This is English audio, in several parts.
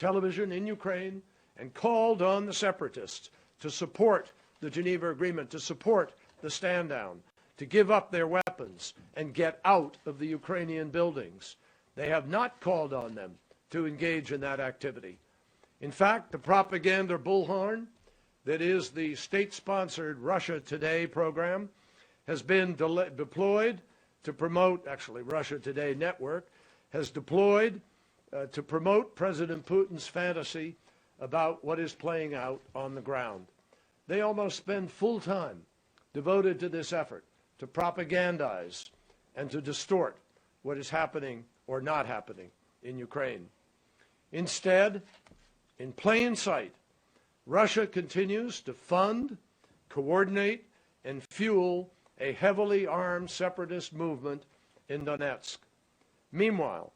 television in Ukraine and called on the separatists to support the Geneva Agreement, to support the stand down, to give up their weapons and get out of the Ukrainian buildings. They have not called on them to engage in that activity. In fact, the propaganda Bullhorn, that is the state-sponsored Russia Today program, has been deployed to promote, actually Russia Today Network, has deployed to promote President Putin's fantasy about what is playing out on the ground. They almost spend full time devoted to this effort to propagandize and to distort what is happening or not happening in Ukraine. Instead, in plain sight, Russia continues to fund, coordinate, and fuel a heavily armed separatist movement in Donetsk. Meanwhile,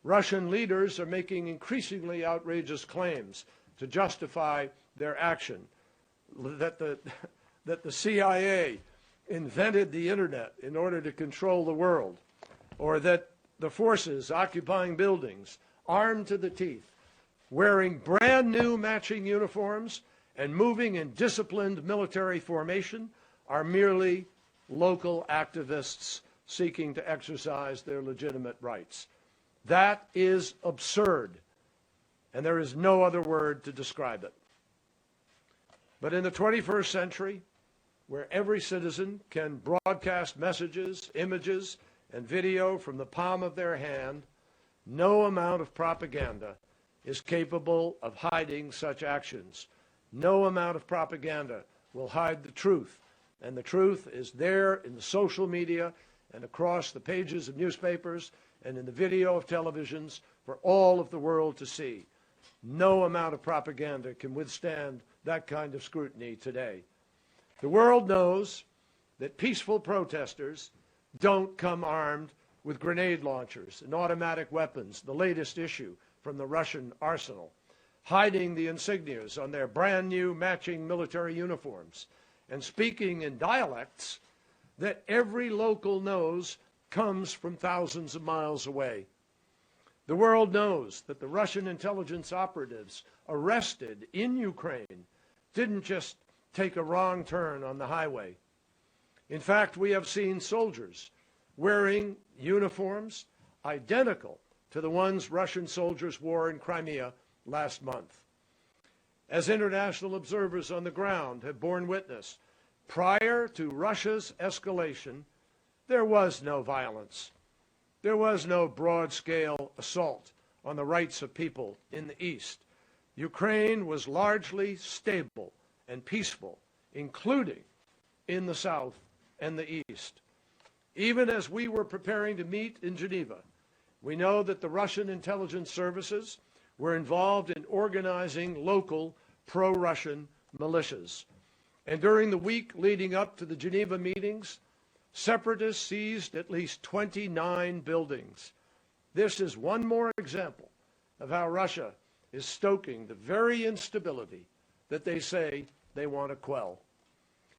Russian leaders are making increasingly outrageous claims to justify their action, that the CIA invented the internet in order to control the world, or that the forces occupying buildings, armed to the teeth, wearing brand new matching uniforms and moving in disciplined military formation, are merely local activists seeking to exercise their legitimate rights. That is absurd, and there is no other word to describe it. But in the 21st century, where every citizen can broadcast messages, images, and video from the palm of their hand, no amount of propaganda is capable of hiding such actions. No amount of propaganda will hide the truth, and the truth is there in the social media and across the pages of newspapers and in the video of televisions for all of the world to see. No amount of propaganda can withstand that kind of scrutiny today. The world knows that peaceful protesters don't come armed with grenade launchers and automatic weapons, the latest issue from the Russian arsenal, hiding the insignias on their brand new matching military uniforms, and speaking in dialects that every local knows comes from thousands of miles away. The world knows that the Russian intelligence operatives arrested in Ukraine didn't just take a wrong turn on the highway. In fact, we have seen soldiers wearing uniforms identical to the ones Russian soldiers wore in Crimea last month. As international observers on the ground have borne witness, prior to Russia's escalation, there was no violence. There was no broad-scale assault on the rights of people in the East. Ukraine was largely stable and peaceful, including in the South and the East. Even as we were preparing to meet in Geneva, we know that the Russian intelligence services were involved in organizing local pro-Russian militias. And during the week leading up to the Geneva meetings, separatists seized at least 29 buildings. This is one more example of how Russia is stoking the very instability that they say they want to quell.